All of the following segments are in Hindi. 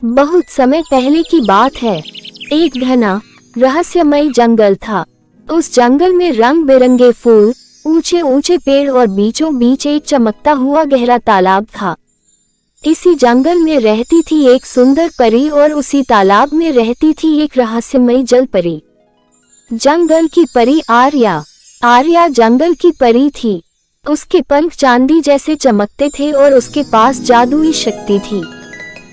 बहुत समय पहले की बात है। एक घना रहस्यमय जंगल था। उस जंगल में रंग बिरंगे फूल, ऊंचे ऊंचे पेड़ और बीचों बीच एक चमकता हुआ गहरा तालाब था। इसी जंगल में रहती थी एक सुंदर परी और उसी तालाब में रहती थी एक रहस्यमयी जल परी। जंगल की परी आर्या। आर्या जंगल की परी थी। उसके पंख चांदी जैसे चमकते थे और उसके पास जादुई शक्ति थी।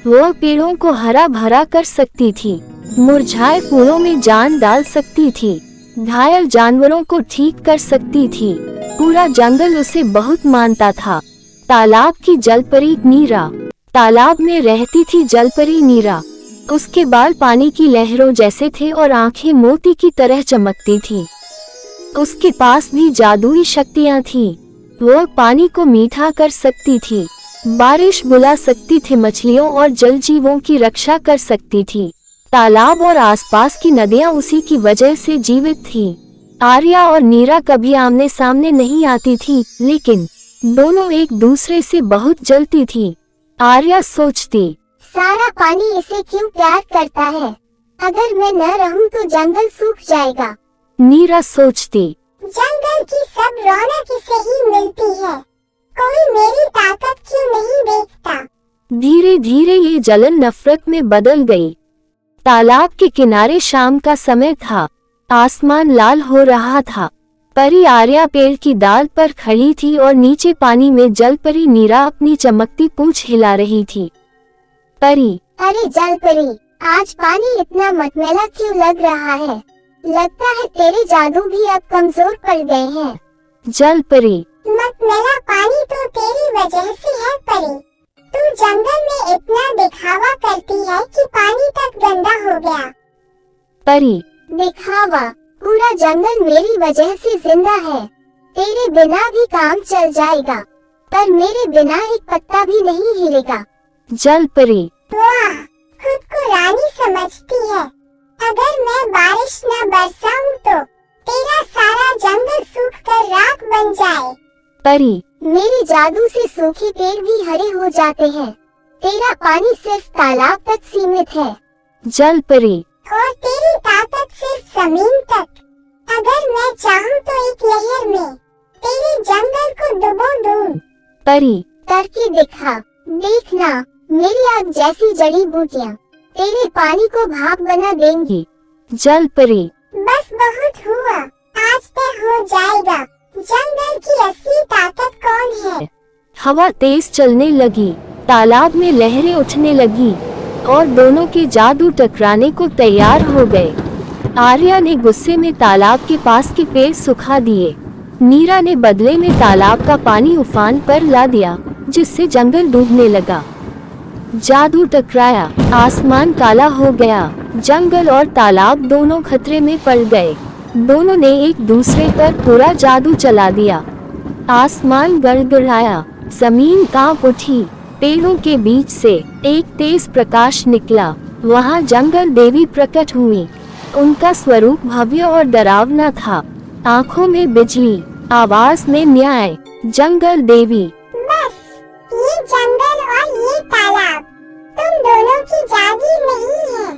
वह पेड़ों को हरा भरा कर सकती थी, मुरझाए फूलों में जान डाल सकती थी, घायल जानवरों को ठीक कर सकती थी। पूरा जंगल उसे बहुत मानता था। तालाब की जलपरी नीरा। तालाब में रहती थी जलपरी नीरा। उसके बाल पानी की लहरों जैसे थे और आंखें मोती की तरह चमकती थी। उसके पास भी जादुई शक्तियां थी। वह पानी को मीठा कर सकती थी, बारिश बुला सकती थी, मछलियों और जल जीवों की रक्षा कर सकती थी। तालाब और आसपास की नदियां उसी की वजह से जीवित थी। आर्या और नीरा कभी आमने सामने नहीं आती थी, लेकिन दोनों एक दूसरे से बहुत जलती थी। आर्या सोचती, सारा पानी इसे क्यों प्यार करता है? अगर मैं न रहूं तो जंगल सूख जाएगा। नीरा सोचती, जंगल की सब रौनक इसे ही मिलती है। कोई मेरी ताकत क्यों नहीं देखता? धीरे धीरे ये जलन नफरत में बदल गई। तालाब के किनारे शाम का समय था। आसमान लाल हो रहा था। परी आर्या पेड़ की डाल पर खड़ी थी और नीचे पानी में जल परी नीरा अपनी चमकती पूंछ हिला रही थी। परी, अरे जल परी, आज पानी इतना मटमैला क्यों लग रहा है? लगता है तेरे जादू भी अब कमजोर पड़ गए हैं। जल परी, मटमैला पानी तो तेरी वजह से है परी। तू जंगल में इतना दिखावा करती है कि पानी तक गंदा हो गया। परी, दिखावा? पूरा जंगल मेरी वजह से जिंदा है। तेरे बिना भी काम चल जाएगा, पर मेरे बिना एक पत्ता भी नहीं हिलेगा। जल परी, वाह, खुद को रानी समझती है। अगर मैं बारिश न बरसाऊं तो तेरा सारा जंगल सूख कर राख बन जाए। परी, मेरे जादू से सूखे पेड़ भी हरे हो जाते हैं। तेरा पानी सिर्फ तालाब तक सीमित है। जल परी, और तेरी ताकत सिर्फ जमीन तक। अगर मैं चाहूँ तो एक लहर में तेरे जंगल को डुबो दूं। परी, करके दिखा। देखना, मेरी आग जैसी जड़ी बूटियाँ तेरे पानी को भाप बना देंगी। जल परी, बस बहुत हुआ, आज तय हो जाएगा जंगल की असली ताकत कौन है। हवा तेज चलने लगी, तालाब में लहरें उठने लगी और दोनों के जादू टकराने को तैयार हो गए। आर्या ने गुस्से में तालाब के पास के पेड़ सुखा दिए। नीरा ने बदले में तालाब का पानी उफान पर ला दिया, जिससे जंगल डूबने लगा। जादू टकराया, आसमान काला हो गया। जंगल और तालाब दोनों खतरे में पड़ गए। दोनों ने एक दूसरे पर पूरा जादू चला दिया। आसमान गड़गड़ाया, जमीन कांप उठी। पेड़ों के बीच से एक तेज प्रकाश निकला। वहां जंगल देवी प्रकट हुई। उनका स्वरूप भव्य और डरावना था। आंखों में बिजली, आवाज में न्याय। जंगल देवी, बस, ये जंगल और ये तालाब तुम दोनों की जागीर नहीं है।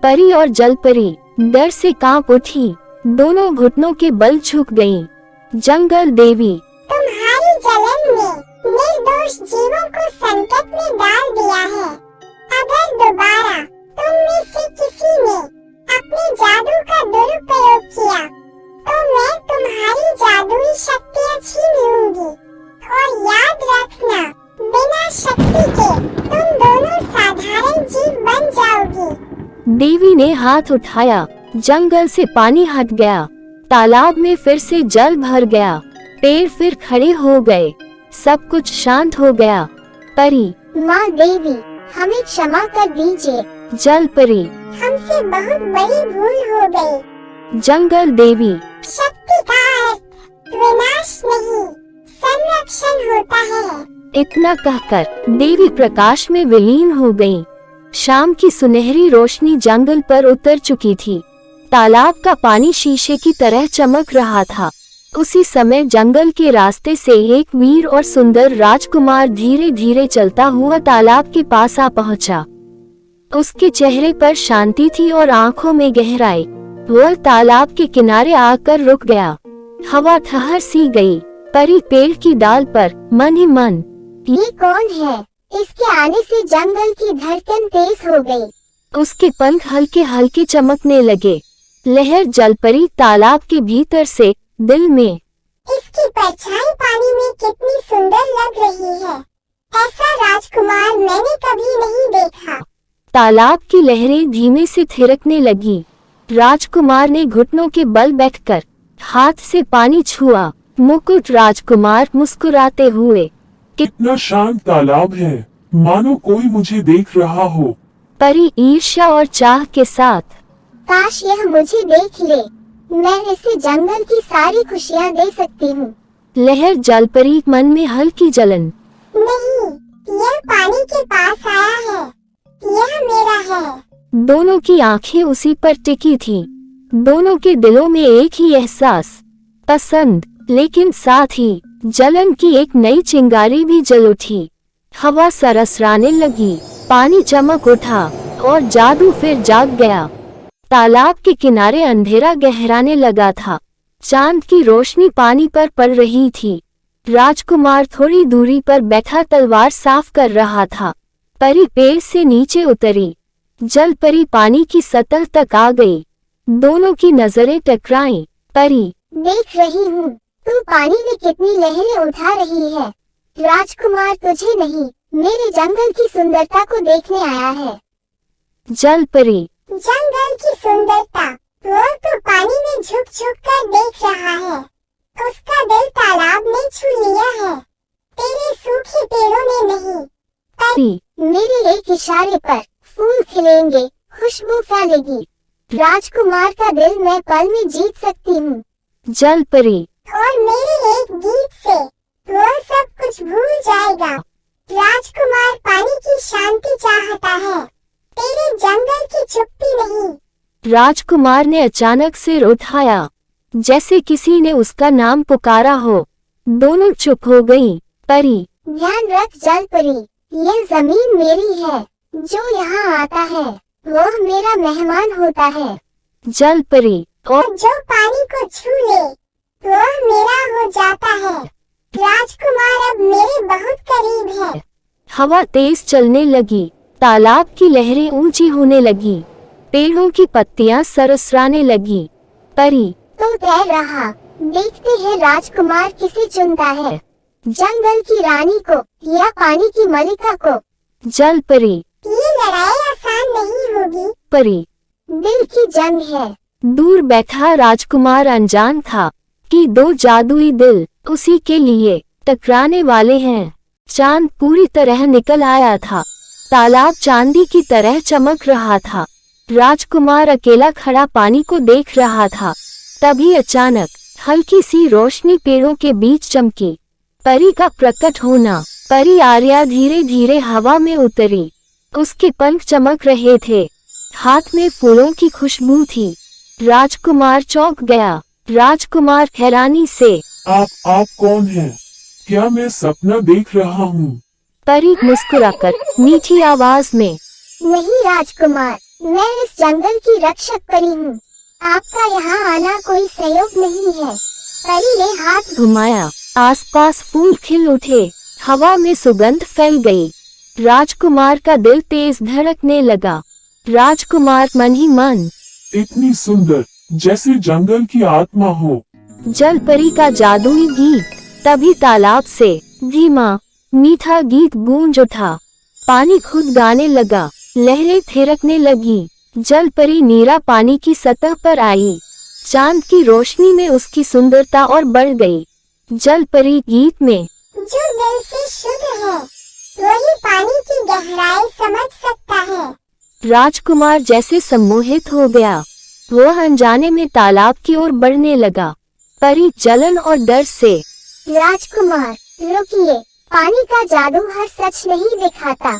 परी और जल परी डर से कांप उठी। दोनों घुटनों के बल झुक गईं। जंगल देवी, तुम्हारी जलन ने निर्दोष जीवों को संकट में डाल दिया है। अगर दोबारा तुम में से किसी ने अपने जादू का दुरुपयोग किया तो मैं तुम्हारी जादुई शक्तियाँ छीन लूंगी। और याद रखना, बिना शक्ति के तुम दोनों साधारण जीव बन जाओगी। देवी ने हाथ उठाया। जंगल से पानी हट गया। तालाब में फिर से जल भर गया। पेड़ फिर खड़े हो गए। सब कुछ शांत हो गया। परी, माँ देवी, हमें क्षमा कर दीजिए। जल परी, हमसे बहुत बड़ी भूल हो गई। जंगल देवी, शक्ति का अर्थ विनाश नहीं, संरक्षण होता है। इतना कहकर देवी प्रकाश में विलीन हो गईं। शाम की सुनहरी रोशनी जंगल पर उतर चुकी थी। तालाब का पानी शीशे की तरह चमक रहा था। उसी समय जंगल के रास्ते से एक वीर और सुंदर राजकुमार धीरे धीरे चलता हुआ तालाब के पास आ पहुंचा। उसके चेहरे पर शांति थी और आंखों में गहराई। वह तालाब के किनारे आकर रुक गया। हवा ठहर सी गई। परी पेड़ की डाल पर मन ही मन, ये कौन है? इसके आने से जंगल की धड़कन तेज हो गई। उसके पंख हल्के हल्के चमकने लगे। लहर जलपरी तालाब के भीतर से दिल में, इसकी परछाई पानी में कितनी सुंदर लग रही है। ऐसा राजकुमार मैंने कभी नहीं देखा। तालाब की लहरें धीमे से थिरकने लगी। राजकुमार ने घुटनों के बल बैठकर हाथ से पानी छुआ। मुकुट राजकुमार मुस्कुराते हुए, कितना शांत तालाब है, मानो कोई मुझे देख रहा हो। परी ईर्ष्या और चाह के साथ, काश यह मुझे देख ले, मैं इसे जंगल की सारी खुशियाँ दे सकती हूँ। लहर जलपरी मन में हल्की जलन, नहीं, यह पानी के पास आया है, यह मेरा है। दोनों की आंखें उसी पर टिकी थी। दोनों के दिलों में एक ही एहसास, पसंद, लेकिन साथ ही जलन की एक नई चिंगारी भी जल उठी। हवा सरसराने लगी, पानी चमक उठा और जादू फिर जाग गया। तालाब के किनारे अंधेरा गहराने लगा था। चांद की रोशनी पानी पर पड़ रही थी। राजकुमार थोड़ी दूरी पर बैठा तलवार साफ कर रहा था। परी पेड़ से नीचे उतरी। जल परी पानी की सतह तक आ गई। दोनों की नजरें टकराईं। परी, देख रही हूँ, तू पानी में कितनी लहरें उठा रही है। राजकुमार तुझे नहीं, मेरे जंगल की सुंदरता को देखने आया है। जल परी, जंगल की सुंदरता, वो तो पानी में झुक झुक कर देख रहा है। उसका दिल तालाब ने छू लिया है, तेरे सूखे पेड़ों ने नहीं। परी, मेरे एक इशारे पर फूल खिलेंगे, खुशबू फैलेगी। राजकुमार का दिल मैं पल में जीत सकती हूँ। जल परी, और मेरे एक गीत से वो सब कुछ भूल जाएगा। राजकुमार पानी की शांति चाहता है, तेरे जंगल की चुप्पी नहीं। राजकुमार ने अचानक सिर उठाया, जैसे किसी ने उसका नाम पुकारा हो। दोनों चुप हो गईं। परी, ध्यान रख जल परी, यह जमीन मेरी है। जो यहाँ आता है वो मेरा मेहमान होता है। जल परी, और जो पानी को छू ले वो मेरा हो जाता है। राजकुमार अब मेरे बहुत करीब है। हवा तेज चलने लगी। तालाब की लहरें ऊंची होने लगी। पेड़ों की पत्तियां सरसराने लगी। परी, तू तैर रहा, देखते हैं राजकुमार किसे चुनता है, जंगल की रानी को या पानी की मलिका को। जल परी, ये लड़ाई आसान नहीं होगी। परी, दिल की जंग है। दूर बैठा राजकुमार अनजान था कि दो जादुई दिल उसी के लिए टकराने वाले हैं। चांद पूरी तरह निकल आया था। तालाब चांदी की तरह चमक रहा था। राजकुमार अकेला खड़ा पानी को देख रहा था। तभी अचानक हल्की सी रोशनी पेड़ों के बीच चमकी। परी का प्रकट होना। परी आर्या धीरे धीरे हवा में उतरी। उसके पंख चमक रहे थे। हाथ में फूलों की खुशबू थी। राजकुमार चौंक गया। राजकुमार हैरानी से, आप कौन हैं? क्या मैं सपना देख रहा हूँ? परी मुस्कुराकर मीठी आवाज में, नहीं राजकुमार, मैं इस जंगल की रक्षक परी हूँ। आपका यहाँ आना कोई संयोग नहीं है। परी ने हाथ घुमाया। आसपास फूल खिल उठे। हवा में सुगंध फैल गई। राजकुमार का दिल तेज धड़कने लगा। राजकुमार मन ही मन, इतनी सुंदर, जैसे जंगल की आत्मा हो। जल परी का जादुई गीत। तभी तालाब से धीमा मीठा गीत गूंज उठा। पानी खुद गाने लगा। लहरें थिरकने लगी। जल परी नीरा पानी की सतह पर आई। चांद की रोशनी में उसकी सुंदरता और बढ़ गई। जल परी गीत में, जो दिल से शुद्ध है वही पानी की गहराई समझ सकता है। राजकुमार जैसे सम्मोहित हो गया। वह अनजाने में तालाब की ओर बढ़ने लगा। परी जलन और डर से, राजकुमार रुकिए, पानी का जादू हर सच नहीं दिखाता।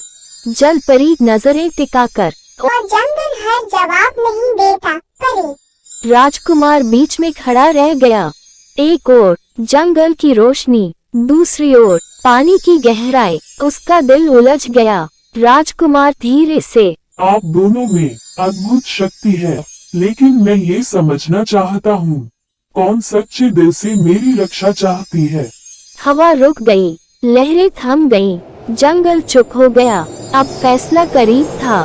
जल परी नजरें टिकाकर, और जंगल हर जवाब नहीं देता। परी, राजकुमार बीच में खड़ा रह गया। एक ओर जंगल की रोशनी, दूसरी ओर पानी की गहराई। उसका दिल उलझ गया। राजकुमार धीरे से आप दोनों में अद्भुत शक्ति है, लेकिन मैं ये समझना चाहता हूँ, कौन सच्चे दिल से मेरी रक्षा चाहती है। हवा रुक गई, लहरें थम गईं, जंगल चुप हो गया। अब फैसला करीब था।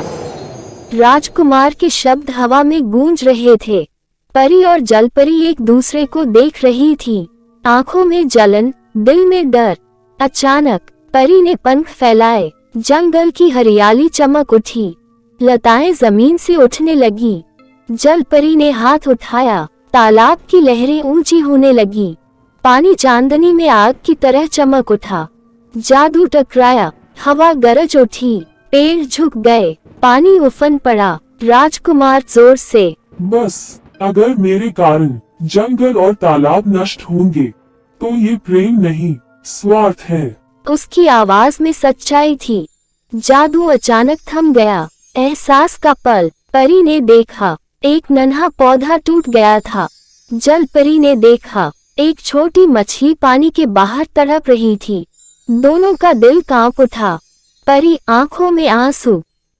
राजकुमार के शब्द हवा में गूंज रहे थे। परी और जलपरी एक दूसरे को देख रही थी, आंखों में जलन, दिल में डर। अचानक परी ने पंख फैलाए, जंगल की हरियाली चमक उठी, लताएं जमीन से उठने लगी। जलपरी ने हाथ उठाया, तालाब की लहरें ऊंची होने लगी, पानी चांदनी में आग की तरह चमक उठा। जादू टकराया, हवा गरज उठी, पेड़ झुक गए, पानी उफन पड़ा। राजकुमार जोर से, बस, अगर मेरे कारण जंगल और तालाब नष्ट होंगे, तो ये प्रेम नहीं, स्वार्थ है। उसकी आवाज में सच्चाई थी। जादू अचानक थम गया। एहसास का पल। परी ने देखा, एक नन्हा पौधा टूट गया था। जलपरी ने देखा, एक छोटी मछली पानी के बाहर तड़प रही थी। दोनों का दिल कांप उठा। परी आंखों में आंसू।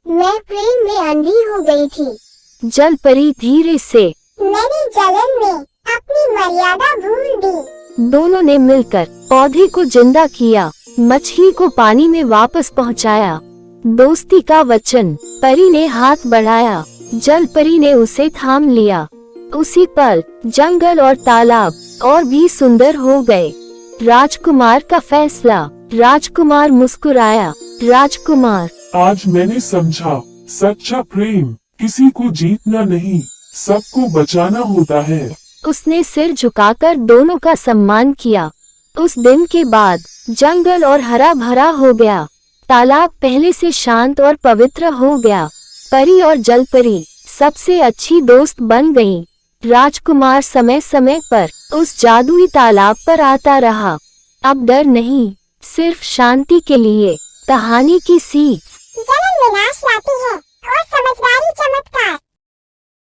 मैं प्रेम में अंधी हो गई थी। जलपरी धीरे से, मैंने जलन में अपनी मर्यादा भूल दी। दोनों ने मिलकर पौधे को जिंदा किया, मछली को पानी में वापस पहुंचाया। दोस्ती का वचन। परी ने हाथ बढ़ाया, जलपरी ने उसे थाम लिया। उसी पल जंगल और तालाब और भी सुंदर हो गए। राजकुमार का फैसला। राजकुमार मुस्कुराया। राजकुमार, आज मैंने समझा, सच्चा प्रेम किसी को जीतना नहीं, सबको बचाना होता है। उसने सिर झुकाकर दोनों का सम्मान किया। उस दिन के बाद जंगल और हरा भरा हो गया। तालाब पहले से शांत और पवित्र हो गया। परी और जलपरी सबसे अच्छी दोस्त बन गईं। राजकुमार समय समय पर उस जादुई तालाब पर आता रहा। अब डर नहीं, सिर्फ शांति के लिए। कहानी की सीख। जलन विनाश लाती है,